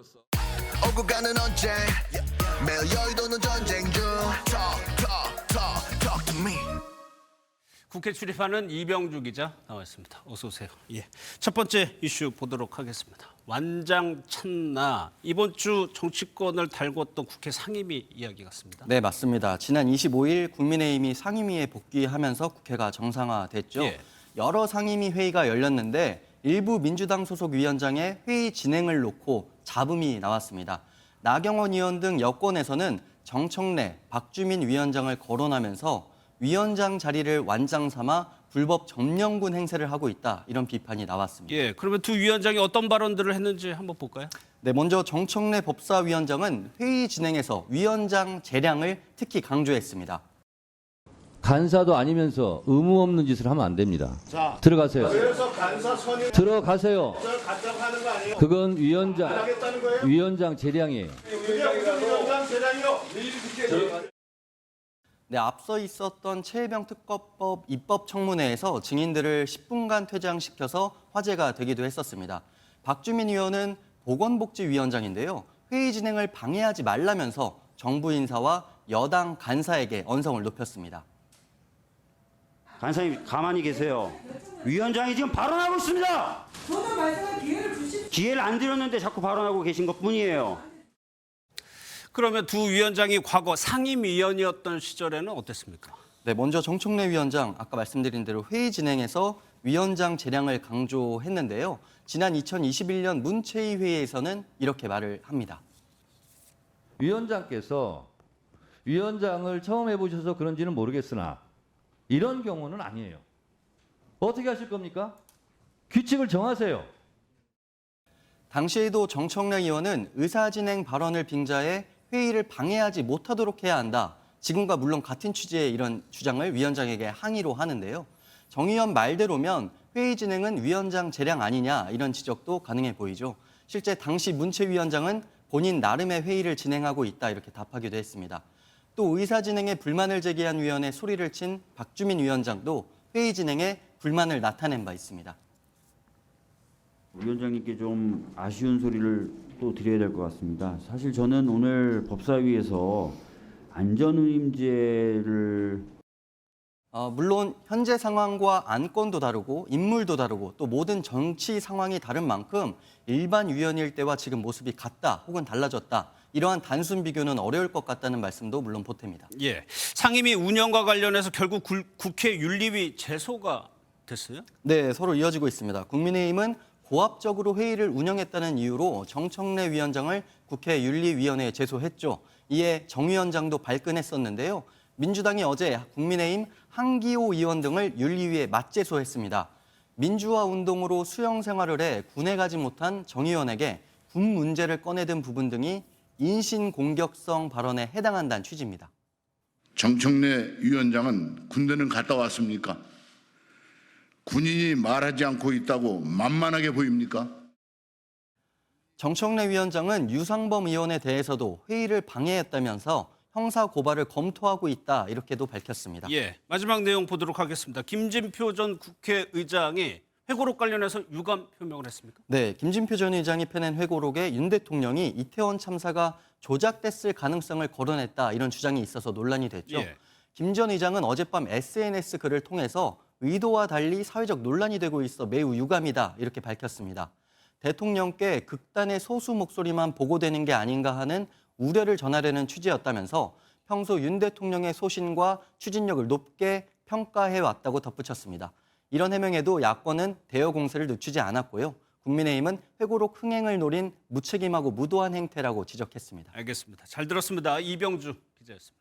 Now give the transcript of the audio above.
오고 가는 언제 매일 여의도는 전쟁 중 Talk to me. 국회 출입하는 이병주 기자 나와있습니다. 어서 오세요. 예. 첫 번째 이슈 보도록 하겠습니다. 완장 찬나 이번 주 정치권을 달궜던 국회 상임위 이야기 같습니다. 네, 맞습니다. 지난 25일 국민의힘이 상임위에 복귀하면서 국회가 정상화됐죠. 예. 여러 상임위 회의가 열렸는데 일부 민주당 소속 위원장의 회의 진행을 놓고 잡음이 나왔습니다. 나경원 의원 등 여권에서는 정청래, 박주민 위원장을 거론하면서 위원장 자리를 완장 삼아 불법 점령군 행세를 하고 있다, 이런 비판이 나왔습니다. 예. 그러면 두 위원장이 어떤 발언들을 했는지 한번 볼까요? 네, 먼저 정청래 법사위원장은 회의 진행에서 위원장 재량을 특히 강조했습니다. 간사도 아니면서 의무 없는 짓을 하면 안 됩니다. 자, 들어가세요. 그래서 간사 선임 들어가세요. 간다고 하는 거 아니에요? 그건 안 하겠다는 거예요? 위원장 재량이에요. 위원장 재량이요. 네, 앞서 있었던 최혜병 특검법 입법 청문회에서 증인들을 10분간 퇴장시켜서 화제가 되기도 했었습니다. 박주민 의원은 보건복지위원장인데요. 회의 진행을 방해하지 말라면서 정부 인사와 여당 간사에게 언성을 높였습니다. 간사님 가만히 계세요. 위원장이 지금 발언하고 있습니다. 저는 말씀할 기회를 주십시오. 기회를 안 드렸는데 자꾸 발언하고 계신 것뿐이에요. 그러면 두 위원장이 과거 상임위원이었던 시절에는 어땠습니까? 네, 먼저 정청래 위원장, 아까 말씀드린 대로 회의 진행에서 위원장 재량을 강조했는데요. 지난 2021년 문체위 회의에서는 이렇게 말을 합니다. 위원장께서 위원장을 처음 해보셔서 그런지는 모르겠으나 이런 경우는 아니에요. 어떻게 하실 겁니까? 규칙을 정하세요. 당시에도 정청래 의원은 의사진행 발언을 빙자해 회의를 방해하지 못하도록 해야 한다. 지금과 물론 같은 취지의 이런 주장을 위원장에게 항의로 하는데요. 정 의원 말대로면 회의 진행은 위원장 재량 아니냐, 이런 지적도 가능해 보이죠. 실제 당시 문체위원장은 본인 나름의 회의를 진행하고 있다, 이렇게 답하기도 했습니다. 또 의사 진행에 불만을 제기한 위원에 소리를 친 박주민 위원장도 회의 진행에 불만을 나타낸 바 있습니다. 위원장님께 좀 아쉬운 소리를 또 드려야 될 것 같습니다. 사실 저는 오늘 법사위에서 안전운임제를 물론 현재 상황과 안건도 다르고 인물도 다르고 또 모든 정치 상황이 다른 만큼 일반 위원일 때와 지금 모습이 같다 혹은 달라졌다, 이러한 단순 비교는 어려울 것 같다는 말씀도 물론 보탭니다. 예. 상임위 운영과 관련해서 결국 국회 윤리위 제소가 됐어요? 네, 서로 이어지고 있습니다. 국민의힘은 고압적으로 회의를 운영했다는 이유로 정청래 위원장을 국회 윤리위원회에 제소했죠. 이에 정 위원장도 발끈했었는데요. 민주당이 어제 국민의힘 한기호 의원 등을 윤리위에 맞제소했습니다. 민주화 운동으로 수영 생활을 해 군에 가지 못한 정 의원에게 군 문제를 꺼내든 부분 등이 인신 공격성 발언에 해당한다는 취지입니다. 정청래 위원장은 군대는 갔다 왔습니까? 군인이 말하지 않고 있다고 만만하게 보입니까? 정청래 위원장은 유상범 의원에 대해서도 회의를 방해했다면서 형사 고발을 검토하고 있다, 이렇게도 밝혔습니다. 예. 마지막 내용 보도록 하겠습니다. 김진표 전 국회의장이 회고록 관련해서 유감 표명을 했습니까? 네, 김진표 전 의장이 펴낸 회고록에 윤 대통령이 이태원 참사가 조작됐을 가능성을 거론했다, 이런 주장이 있어서 논란이 됐죠. 예. 김 전 의장은 어젯밤 SNS 글을 통해서 의도와 달리 사회적 논란이 되고 있어 매우 유감이다, 이렇게 밝혔습니다. 대통령께 극단의 소수 목소리만 보고되는 게 아닌가 하는 우려를 전하려는 취지였다면서 평소 윤 대통령의 소신과 추진력을 높게 평가해왔다고 덧붙였습니다. 이런 해명에도 야권은 대여 공세를 늦추지 않았고요. 국민의힘은 회고록 흥행을 노린 무책임하고 무도한 행태라고 지적했습니다. 알겠습니다. 잘 들었습니다. 이병주 기자였습니다.